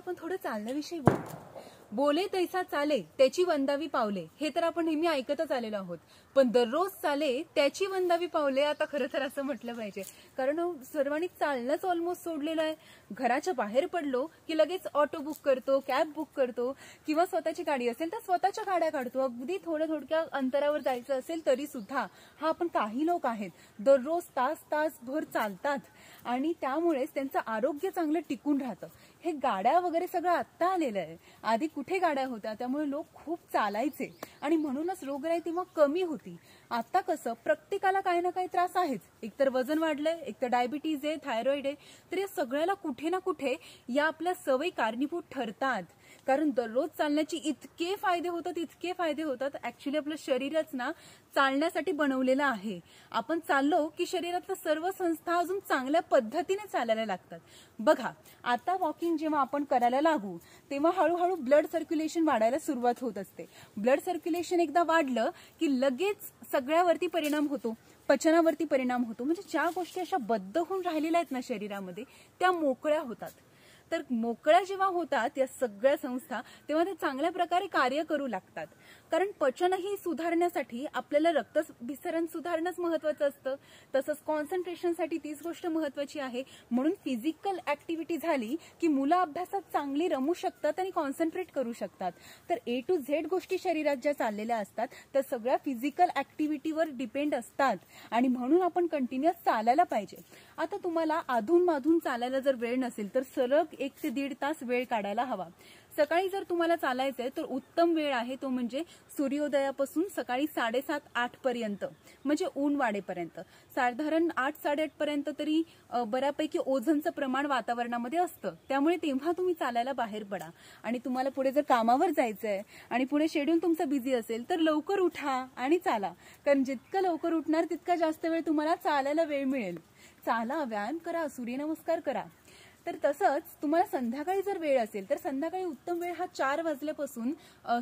आपण थोडं चालण्याविषयी बोलू. बोले तैसा चाले त्याची वंदावी पावले, हे तर आपण नेहमी ऐकतच आलेलो आहोत. पण दररोज चाले त्याची वंदावी पावले आता खरं तर असं म्हटलं पाहिजे. कारण सर्वांनी चालणंच ऑलमोस्ट सोडलेलं आहे. घराच्या बाहेर पडलो की लगेच ऑटो बुक करतो, कॅब बुक करतो, किंवा स्वतःची गाडी असेल तर स्वतःच्या गाड्या काढतो. अगदी थोड्या अंतरावर जायचं असेल तरी सुद्धा आपण काही लोक आहेत दररोज तासभर चालतात आणि त्यामुळेच त्यांचं आरोग्य चांगलं टिकून राहतं. हे गाड्या वगैरे सगळं आत्ता आलेलं आहे. आधी कुठे गाड्या होत्या, त्यामुळे लोक खूप चालायचे आणि म्हणूनच रोगराई तेव्हा कमी होती. आता कसं प्रत्येकाला काही ना काही त्रास आहेच. एकतर वजन वाढलंय, एकतर डायबिटीज आहे, थायरॉइड आहे. तर या सगळ्याला कुठे ना कुठे या आपल्या सवयी कारणीभूत ठरतात. कारण दररोज चालण्याचे इतके फायदे होतात. ऍक्च्युली आपलं शरीरच ना चालण्यासाठी बनवलेलं आहे. आपण चाललो की शरीरातल्या सर्व संस्था अजून चांगल्या पद्धतीने चालायला लागतात. बघा, आता वॉकिंग जेव्हा आपण करायला लागू तेव्हा हळूहळू ब्लड सर्क्युलेशन वाढायला सुरुवात होत असते. ब्लड सर्क्युलेशन एकदा वाढलं की लगेच सगळ्यावरती परिणाम होतो, पचनावरती परिणाम होतो. म्हणजे ज्या गोष्टी अशा बद्ध होऊन राहिलेल्या आहेत ना शरीरामध्ये, त्या मोकळ्या होतात. तर मोकळ्या जेव्हा होतात या सगळ्या संस्था, तेव्हा ते चांगल्या प्रकारे कार्य करू लागतात. कारण पचनही सुधारण्यासाठी आपल्याला रक्तभिसरण सुधारणंच महत्वाचं असतं. तसंच कॉन्सन्ट्रेशनसाठी तीच गोष्ट महत्वाची आहे. म्हणून फिजिकल ऍक्टिव्हिटी झाली की मुलं अभ्यासात चांगली रमू शकतात आणि कॉन्सन्ट्रेट करू शकतात. तर A to Z गोष्टी शरीरात ज्या चाललेल्या असतात त्या सगळ्या फिजिकल ऍक्टिव्हिटीवर डिपेंड असतात आणि म्हणून आपण कंटिन्युअस चालायला पाहिजे. आता तुम्हाला अधूनमधून चालायला जर वेळ नसेल तर सलग 1 ते 1.5 तास वेळ काढायला हवा. सकाळी जर तुम्हाला चालायचंय तर उत्तम वेळ आहे तो म्हणजे सूर्योदयापासून सकाळी 7:30-8 पर्यंत, म्हणजे ऊन वाढेपर्यंत. साधारण 8-8:30 पर्यंत तरी बऱ्यापैकी ओझोनचं प्रमाण वातावरणामध्ये असतं. त्यामुळे तेव्हा तुम्ही चालायला बाहेर पडा. आणि तुम्हाला पुढे जर कामावर जायचंय आणि पुढे शेड्यूल तुमचं बिझी असेल तर लवकर उठा आणि चाला. कारण जितकं लवकर उठणार तितका जास्त वेळ तुम्हाला चालायला वेळ मिळेल. चाला, व्यायाम करा, सूर्यनमस्कार करा. तर तसंच तुम्हाला संध्याकाळी जर वेळ असेल तर संध्याकाळी उत्तम वेळ हा 4 वाजल्यापासून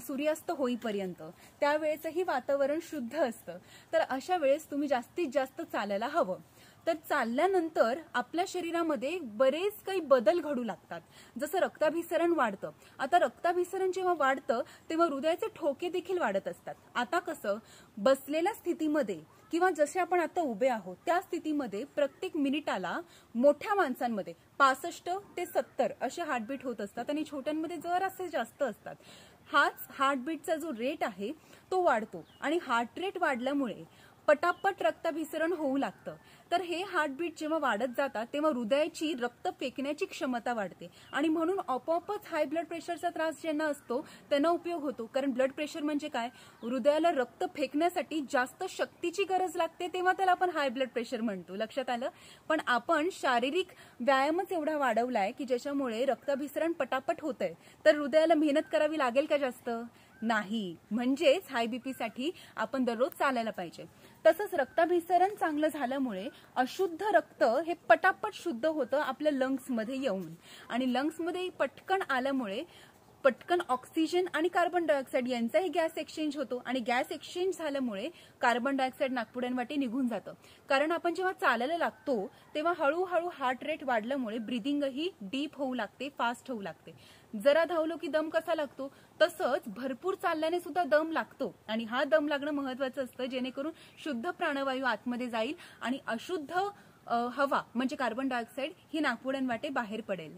सूर्यास्त होईपर्यंत. त्यावेळेचंही वातावरण शुद्ध असतं. तर अशा वेळेस तुम्ही जास्तीत जास्त चालायला हवं. तर चालल्यानंतर आपल्या शरीरामध्ये बरेच काही बदल घडू लागतात. जसं रक्ताभिसरण वाढतं. आता रक्ताभिसरण जेव्हा वाढतं तेव्हा हृदयाचे ठोके देखील वाढत असतात. आता कसं बसलेल्या स्थितीमध्ये किंवा जसे आपण आता उभे आहोत त्या स्थितीमध्ये प्रत्येक मिनिटाला मोठ्या माणसांमध्ये 65 ते 70 असे हार्टबीट होत असतात आणि छोट्यांमध्ये जरासे जास्त असतात. हाच हार्टबीटचा जो रेट आहे तो वाढतो आणि हार्ट रेट वाढल्यामुळे पटापट रक्ताभिसरण होऊ लागतं. तर हे हार्टबीट जेव्हा वाढत जातात तेव्हा हृदयाची रक्त फेकण्याची क्षमता वाढते आणि म्हणून आपोआपच हाय ब्लड प्रेशरचा त्रास ज्यांना असतो त्यांना उपयोग होतो. कारण ब्लड प्रेशर म्हणजे काय, हृदयाला रक्त फेकण्यासाठी जास्त शक्तीची गरज लागते, तेव्हा त्याला आपण हाय ब्लड प्रेशर म्हणतो. लक्षात आलं. पण आपण शारीरिक व्यायामच एवढा वाढवलाय की ज्याच्यामुळे रक्ताभिसरण पटापट होतंय. तर हृदयाला मेहनत करावी लागेल का जास्त? नाही. म्हणजेच हाय बीपी साठी आपण दररोज चालायला पाहिजे. तसंच रक्ताभिसरण चांगलं झाल्यामुळे अशुद्ध रक्त हे पटापट शुद्ध होतं आपल्या लंग्समध्ये येऊन आणि लंग्समध्ये पटकन आल्यामुळे पटकन ऑक्सिजन आणि कार्बन डायऑक्साईड यांचाही गॅस एक्सचेंज होतो आणि गॅस एक्सचेंज झाल्यामुळे कार्बन डायऑक्साईड नाकपुड्यांवाटे निघून जातं. कारण आपण जेव्हा चालायला लागतो तेव्हा हळूहळू हार्ट रेट वाढल्यामुळे ब्रिदिंगही डीप होऊ लागते, फास्ट होऊ लागते. जरा धावलो की दम कसा लागतो तसंच भरपूर चालल्याने सुद्धा दम लागतो आणि हा दम लागणं महत्वाचं असतं जेणेकरून शुद्ध प्राणवायू आतमध्ये जाईल आणि अशुद्ध हवा म्हणजे कार्बन डायऑक्साईड ही नाकपुड्यांवाटे बाहेर पडेल.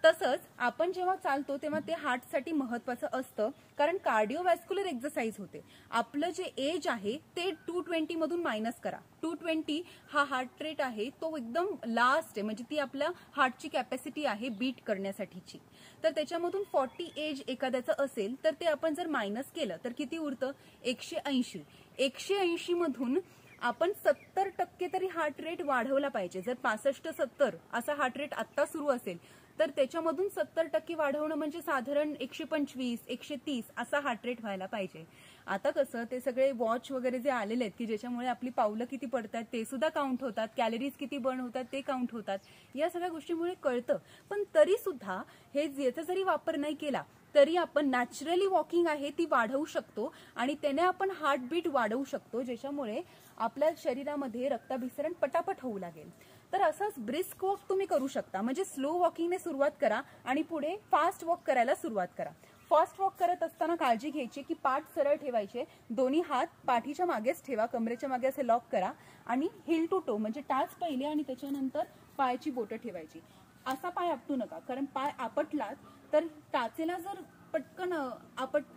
तसंच आपण जेव्हा चालतो तेव्हा ते हार्टसाठी महत्वाचं असतं कारण कार्डिओव्हॅस्क्युलर एक्सरसाइज होते. आपलं जे एज आहे ते 220 मधून मायनस करा. 220 हा हार्ट रेट आहे तो एकदम लास्ट आहे, म्हणजे ती आपल्या हार्टची कॅपॅसिटी आहे बीट करण्यासाठीची. तर त्याच्यामधून 40 एज एखाद्याचं असेल तर ते आपण जर मायनस केलं तर किती उरतं? 180. 180 मधून आपण 70% तरी हार्ट रेट वाढवला पाहिजे. जर 65-70 असा हार्ट रेट आत्ता सुरू असेल तर त्याच्यामधून 70% वाढवणं म्हणजे साधारण 125-130 असा हार्ट रेट व्हायला पाहिजे. आता कसं ते सगळे वॉच वगैरे जे आलेले आहेत की ज्याच्यामुळे आपली पावलं किती पडतात ते सुद्धा काउंट होतात, कॅलरीज किती बर्न होतात ते काउंट होतात. या सगळ्या गोष्टीमुळे कळतं. पण तरी सुद्धा हे याचा जरी वापर नाही केला तरी आपण नॅचरली वॉकिंग आहे ती वाढवू शकतो आणि त्याने आपण हार्टबीट वाढवू शकतो ज्याच्यामुळे आपल्या शरीरामध्ये रक्ताभिसरण पटापट होऊ लागेल. तर असंच ब्रिस्क वॉक तुम्ही करू शकता. म्हणजे स्लो वॉकिंगने सुरुवात करा आणि पुढे फास्ट वॉक करायला सुरुवात करा. फास्ट वॉक करत असताना काळजी घ्यायची की पाठ सरळ ठेवायचे, दोन्ही हात पाठीच्या मागेच ठेवा, कमरेच्या मागे असे लॉक करा आणि हिल टू टो म्हणजे टाच पहिले आणि त्याच्यानंतर पायाची बोटं ठेवायची. असा पाय आपटू नका, कारण पाय आपटलात तर टाचेला जर पटकन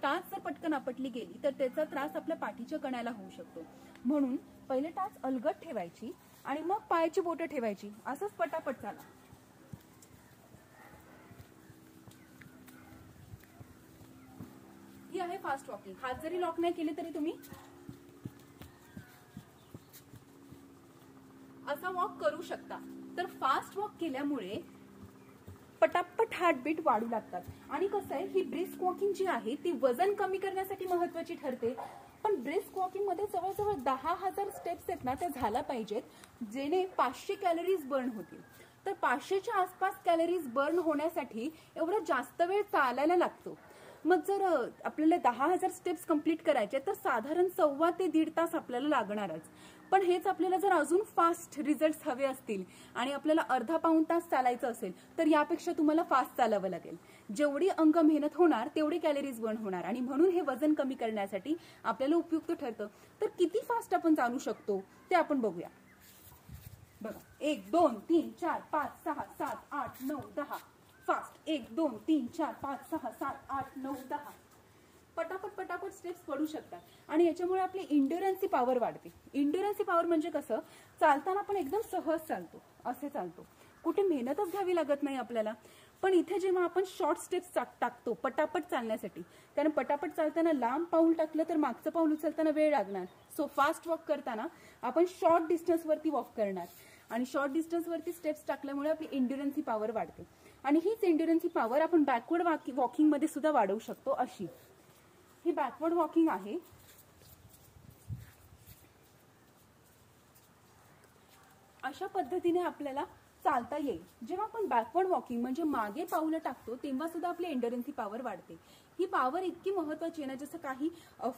टाच जर पटकन आपटली गेली तर त्याचा त्रास आपल्या पाठीच्या कण्याला होऊ शकतो. म्हणून पहिले टाच अलगद ठेवायची आणि मग पायाची बोटं ठेवायची. असंच पटापट चाला. ही आहे फास्ट वॉकिंग. हात जरी लॉक नाही केले तरी तुम्ही असा वॉक करू शकता. तर फास्ट वॉक केल्यामुळे पटापट हार्टबीट वाढू लागतात. आणि कसं आहे, ही ब्रिस्क वॉकिंग जी आहे ती वजन कमी करण्यासाठी महत्वाची ठरते. पण ब्रिस्क वॉकिंग मध्ये जवळजवळ 10,000 स्टेप्स आहेत ना, त्या झाल्या पाहिजेत, जेणे 500 कॅलरीज बर्न होतील. तर 500च्या आसपास कॅलरीज बर्न होण्यासाठी एवढा जास्त वेळ चालायला लागतो. मग जर आपल्याला 10,000 स्टेप्स कंप्लीट करायचे तर साधारण 1.25 ते 1.5 तास आपल्याला लागणारच. पण हेच आपल्याला जर अजून फास्ट रिझल्ट्स हवे असतील आणि आपल्याला अर्धा पाऊण तास चालायचं असेल तर यापेक्षा तुम्हाला फास्ट चालावं लागेल. जेवढी अंग मेहनत होणार तेवढी कॅलरीज बर्न होणार आणि म्हणून हे वजन कमी करण्यासाठी आपल्याला उपयुक्त ठरतं. तर किती फास्ट आपण चालू शकतो ते आपण बघूया. बघा, 1 2 3 4 5 6 7 8 9 10. फास्ट 1 2 3 4 5 6 7 8 9 10. पटापट पटापट स्टेप्स पडू शकतात आणि याच्यामुळे आपली इंड्युरन्सी पॉवर वाढते. इंड्युरन्सी पॉवर म्हणजे कसं, चालताना आपण एकदम सहज चालतो, असे चालतो, कुठे मेहनतच घ्यावी लागत नाही आपल्याला. पण इथे जेव्हा आपण शॉर्ट स्टेप्स टाकतो पटापट चालण्यासाठी, कारण पटापट चालताना लांब पाऊल टाकलं तर मागचं पाऊल उचलताना वेळ लागणार. सो फास्ट वॉक करताना आपण शॉर्ट डिस्टन्सवरती वॉक करणार आणि शॉर्ट डिस्टन्सवरती स्टेप्स टाकल्यामुळे आपली इंड्युरन्सी पॉवर वाढते. आणि हीच इंड्युरन्सी पॉवर आपण बॅकवर्ड वॉकिंग मध्ये सुद्धा वाढवू शकतो. अशी ही बॅकवर्ड वॉकिंग आहे. अशा पद्धतीने आपल्याला चालता येईल. जेव्हा आपण बॅकवर्ड वॉकिंग म्हणजे मागे पावलं टाकतो तेव्हा सुद्धा आपली एंड्युरन्सी पॉवर वाढते. ही पॉवर इतकी महत्वाची आहे ना, जसं काही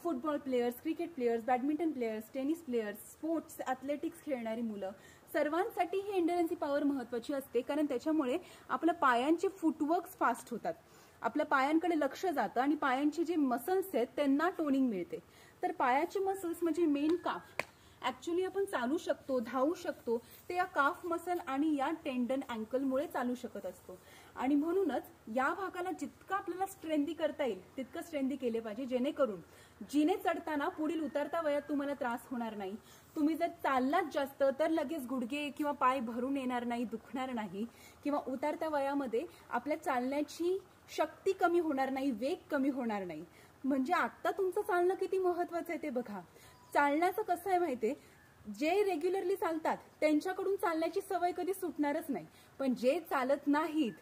football players, cricket players, badminton players, tennis players, sports athletics खेळणारी मुलं, सर्वांसाठी ही एंड्युरन्सी पॉवर महत्वाची असते. कारण त्याच्यामुळे आपल्या पायांचे फुटवर्क्स फास्ट होतात, आपल्या पायांकडे लक्ष जातं आणि पायांचे जे मसल्स आहेत त्यांना टोनिंग मिळते. तर पायाचे मसल्स म्हणजे मेन काफ, ऍक्च्युली आपण चालू शकतो, धावू शकतो ते या काफ मसल आणि या टेंडन अँकलमुळे चालू शकत असतो. आणि म्हणूनच या भागाला जितकं आपल्याला स्ट्रेंदी करता येईल तितकं स्ट्रेंदी केले पाहिजे, जेणेकरून जिने चढताना पुढील उतरता वयात तुम्हाला त्रास होणार नाही. तुम्ही जर चाललात जास्त तर लगेच गुडघे किंवा पाय भरून येणार नाही, दुखणार नाही, किंवा उतरत्या वयामध्ये आपल्या चालण्याची शक्ती कमी होणार नाही, वेग कमी होणार नाही. म्हणजे आता तुमचं चालणं किती महत्वाचं आहे ते बघा. चालण्याचं कसं आहे माहितीये, जे रेग्युलरली चालतात त्यांच्याकडून चालण्याची सवय कधी सुटणारच नाही. पण जे चालत नाहीत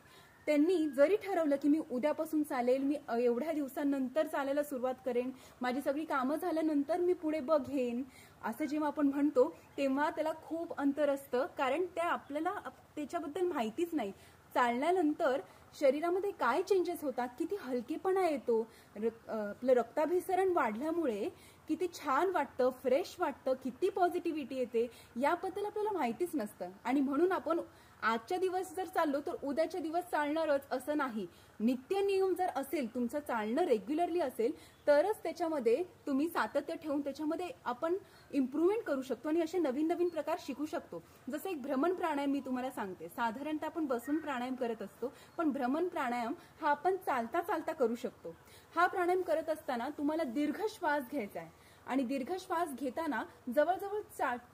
त्यांनी जरी ठरवलं की मी उद्यापासून चालेल, मी एवढ्या दिवसांनंतर चालायला सुरुवात करेन, माझी सगळी कामं झाल्यानंतर मी पुढे बघेन, असं जेव्हा आपण म्हणतो तेव्हा त्याला खूप अंतर असतं. कारण त्या आपल्याला त्याच्याबद्दल माहितीच नाही. चालण्यानंतर शरीरामध्ये काय चेंजेस होतात, किती हलकेपणा येतो, आपलं रक्ताभिसरण वाढल्यामुळे किती छान वाटतं, फ्रेश वाटतं, किती पॉझिटिव्हिटी येते, याबद्दल आपल्याला माहितीच नसतं. आणि म्हणून आपण आजच्या दिवस जर चाललो तर उद्याच्या दिवस चालणारच असं नाही. नित्य नियम जर असेल, तुमचं चालणं रेग्युलरली असेल तरच त्याच्यामध्ये तुम्ही सातत्य ठेवून त्याच्यामध्ये आपण इम्प्रूव्हमेंट करू शकतो आणि असे नवीन नवीन प्रकार शिकू शकतो. जसं एक भ्रमण प्राणायाम मी तुम्हाला सांगते. साधारणतः आपण बसून प्राणायाम करत असतो, पण भ्रमण प्राणायाम हा आपण चालता चालता करू शकतो. हा प्राणायाम करत असताना तुम्हाला दीर्घ श्वास घ्यायचा आहे आणि दीर्घ श्वास घेताना जवळजवळ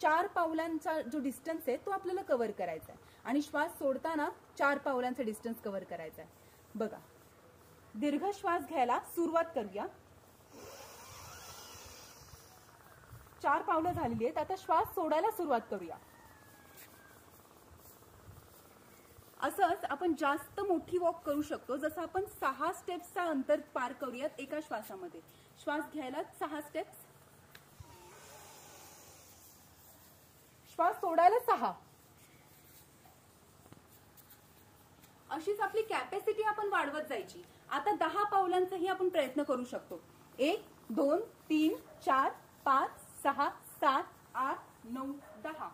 4 पावलांचा जो डिस्टन्स आहे तो आपल्याला कव्हर करायचा आहे आणि श्वास सोडताना 4 पावलांचा डिस्टन्स कव्हर करायचा आहे. बघा, दीर्घ श्वास घ्यायला सुरुवात करूया. 4 पावलं झालेली आहेत, आता श्वास सोडायला सुरुवात करूया. असंच आपण जास्त मोठी वॉक करू शकतो. जसं आपण 6 स्टेप्सचा अंतर पार करूयात एका श्वासामध्ये. श्वास घ्यायला 6 स्टेप्स, श्वास सोडायला 6. अशीच आपली कॅपॅसिटी आपण वाढवत जायची. आता 10 पावलांचाही आपण प्रयत्न करू शकतो. 1 2 3 4 5 6 7 8 9 10.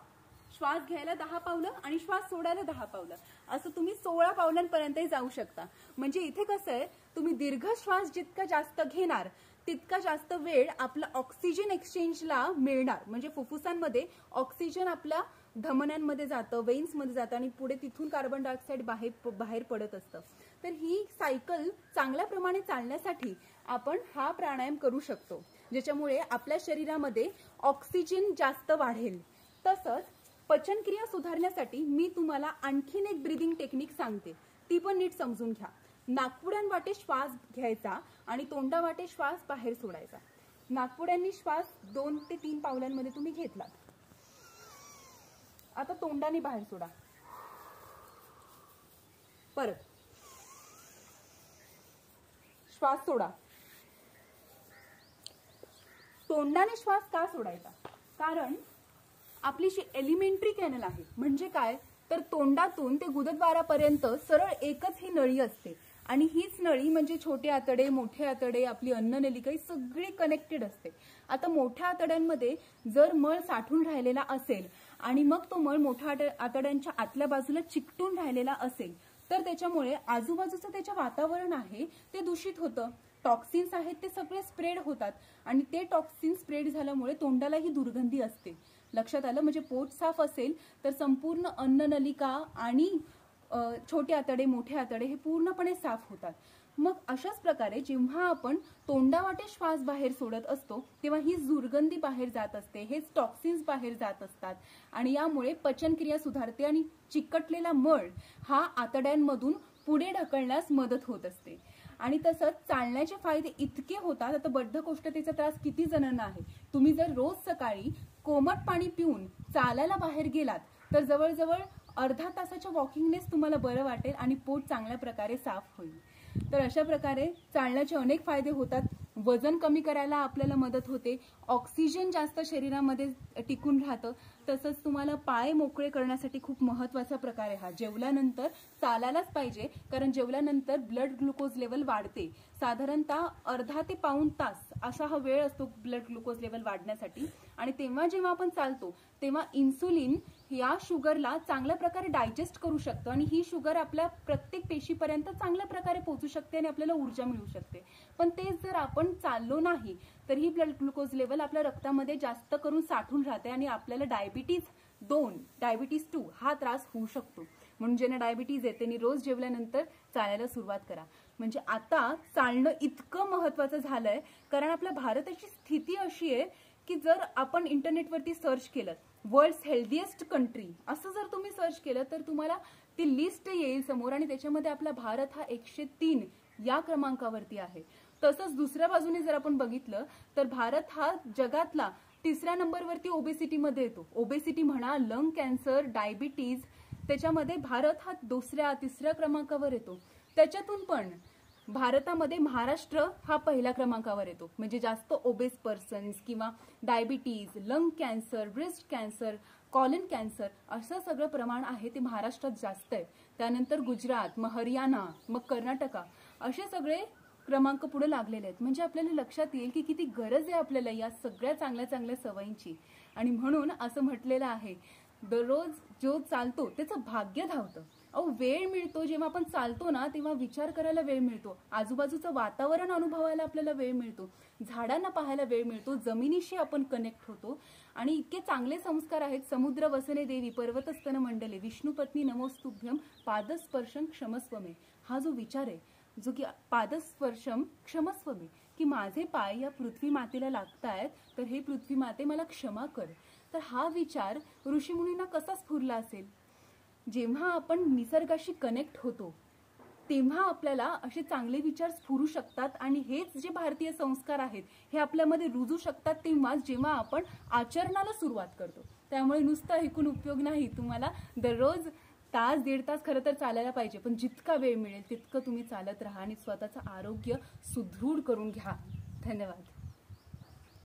श्वास घ्यायला 10 पावलं आणि श्वास सोडायला 10 पावलं, असं तुम्ही 16 पावलांपर्यंतही जाऊ शकता. म्हणजे इथे कसं आहे, तुम्ही दीर्घ श्वास जितका जास्त घेणार तितका जास्त वेळ आपला ऑक्सिजन एक्सचेंजला मिळणार. म्हणजे फुफ्फुसांमध्ये ऑक्सिजन आपल्या धमन्यांमध्ये जातं, वेन्समध्ये जातं आणि पुढे तिथून कार्बन डायऑक्साईड बाहेर पडत असतं. तर ही सायकल चांगल्या प्रमाणे चालण्यासाठी आपण हा प्राणायाम करू शकतो, ज्याच्यामुळे आपल्या शरीरामध्ये ऑक्सिजन जास्त वाढेल. तसंच पचनक्रिया सुधारण्यासाठी मी तुम्हाला आणखीन एक ब्रीदिंग टेक्निक सांगते, ती पण नीट समजून घ्या. नाकपुड्यांवाटे श्वास घ्यायचा आणि तोंडावाटे श्वास बाहेर सोडायचा. नाकपुड्यांनी श्वास 2 ते 3 पावलांमध्ये तुम्ही घेतला. आता तोंडाने बाहेर सोडा. परत श्वास सोडा. तोंडाने श्वास का सोडायचा? कारण आपली जी एलिमेंटरी कॅनल आहे, म्हणजे काय तर तोंडातून ते गुदद्वारापर्यंत सरळ एकच ही नळी असते आणि हीच नळी म्हणजे छोटे आतडे, मोठे आतडे, आपली अन्ननलिका ही सगळी कनेक्टेड असते. आता मोठ्या आतड्यांमध्ये जर मळ साठून राहिलेला असेल आणि मग तो मळ मोठ्या आतड्यांच्या आतल्या बाजूला चिकटून राहिलेला असेल तर त्याच्यामुळे आजूबाजूचं त्याचं वातावरण आहे ते दूषित होतं. टॉक्सिन्स आहेत ते सगळे स्प्रेड होतात आणि ते टॉक्सिन स्प्रेड झाल्यामुळे तोंडालाही दुर्गंधी असते. लक्षात आलं? म्हणजे पोट साफ असेल तर संपूर्ण अन्ननलिका आणि छोटे आतडे, मोठे आतडे हे पूर्णपणे साफ होतात. मग अशाच प्रकारे जेव्हा आपण तोंडावाटे श्वास बाहेर सोडत असतो तेव्हा ही दुर्गंधी बाहेर जात असते, हेच टॉक्सिन्स बाहेर जात असतात आणि यामुळे पचनक्रिया सुधारते आणि चिकटलेला मळ हा आतड्यांमधून पुढे ढकलण्यास मदत होत असते. आणि तसंच चालण्याचे फायदे इतके होतात. आता बद्धकोष्ठतेचा त्रास किती जणांना आहे? तुम्ही जर रोज सकाळी कोमट पाणी पिऊन चालायला बाहेर गेलात तर जवळजवळ अर्धा तासाच्या वॉकिंगनेच तुम्हाला बरं वाटेल आणि पोट चांगल्या प्रकारे साफ होईल. तर अशा प्रकारे चालण्याचे अनेक फायदे होतात. वजन कमी करायला आपल्याला मदत होते, ऑक्सिजन जास्त शरीरामध्ये टिकून राहतं. तसंच तुम्हाला पाय मोकळे करण्यासाठी खूप महत्त्वाचा प्रकार आहे हा. जेवल्यानंतर चालायलाच पाहिजे, कारण जेवल्यानंतर ब्लड ग्लुकोज लेवल वाढते. साधारणतः अर्धा ते पाऊण तास असा हा वेळ असतो ब्लड ग्लुकोज लेवल वाढण्यासाठी. आणि तेव्हा जेव्हा आपण चालतो तेव्हा इन्सुलिन या शुगरला चांगल्या प्रकारे डायजेस्ट करू शकतं आणि ही शुगर आपल्या प्रत्येक पेशीपर्यंत चांगल्या प्रकारे पोहोचू शकते आणि आपल्याला ऊर्जा मिळू शकते. पण तेच जर आपण चाललो नाही तर ही ब्लड ग्लुकोज लेवल आपल्या रक्तामध्ये जास्त करून साठून राहते आणि आपल्याला डायबिटीज 2, डायबिटीज 2 हा त्रास होऊ शकतो. म्हणून ज्यांना डायबिटीज आहे त्यांनी रोज जेवल्यानंतर चालायला सुरुवात करा. म्हणजे आता चालणं इतकं महत्वाचं झालंय, कारण आपल्या भारताची स्थिती अशी आहे की जर आपण इंटरनेटवरती सर्च केलं वर्ल्ड्स हेल्दीएस्ट कंट्री असं जर तुम्ही सर्च केलं तर तुम्हाला ती लिस्ट येईल समोर आणि त्याच्यामध्ये आपला भारत हा 103 या क्रमांकावरती आहे. तसंच दुसऱ्या बाजूने जर आपण बघितलं तर भारत हा जगातला 3ऱ्या नंबरवरती ओबेसिटीमध्ये येतो. ओबेसिटी म्हणा, लंग कॅन्सर, डायबिटीज, त्याच्यामध्ये भारत हा 2ऱ्या 3ऱ्या क्रमांकावर येतो. त्याच्यातून पण भारतामध्ये महाराष्ट्र हा 1ल्या क्रमांकावर येतो. म्हणजे जास्त ओबेस पर्सन्स किंवा diabetes, lung cancer, breast cancer, colon cancer असं सगळं प्रमाण आहे ते महाराष्ट्रात जास्त आहे. त्यानंतर गुजरात, मग हरियाणा, मग कर्नाटका असे सगळे क्रमांक पुढे लागलेले आहेत. म्हणजे आपल्याला लक्षात येईल की किती गरज आहे आपल्याला या सगळ्या चांगल्या चांगल्या सवयींची. आणि म्हणून असं म्हटलेलं आहे दररोज जो चालतो त्याचं भाग्य धावतं. वेळ मिळतो जेव्हा आपण चालतो ना तेव्हा विचार करायला वेळ मिळतो, आजूबाजूचं वातावरण अनुभवायला आपल्याला वेळ मिळतो, झाडांना पाहायला वेळ मिळतो, जमिनीशी आपण कनेक्ट होतो. आणि इतके चांगले संस्कार आहेत. समुद्र वसने देवी पर्वतस्तन मंडले विष्णुपत्नी नमोस्तुभ्यम पादस्पर्शम क्षमस्वमे. हा जो विचार आहे जो की पादस्पर्शम क्षमस्वमे, की माझे पाय या पृथ्वी मातेला लागतायत तर हे पृथ्वी माते मला क्षमा कर. तर हा विचार ऋषीमुनींना कसा स्फुरला असेल? जेव्हा आपण निसर्गाशी कनेक्ट होतो तेव्हा आपल्याला असे चांगले विचार स्फुरू शकतात आणि हेच जे भारतीय संस्कार आहेत हे आपल्यामध्ये रुजू शकतात तेव्हाच जेव्हा आपण आचरणाला सुरुवात करतो. त्यामुळे नुसतं ऐकून उपयोग नाही, तुम्हाला दररोज तास 1.5 तास खरं तर चालायला पाहिजे, पण जितका वेळ मिळेल तितकं तुम्ही चालत राहा आणि स्वतःचं आरोग्य सुदृढ करून घ्या. धन्यवाद.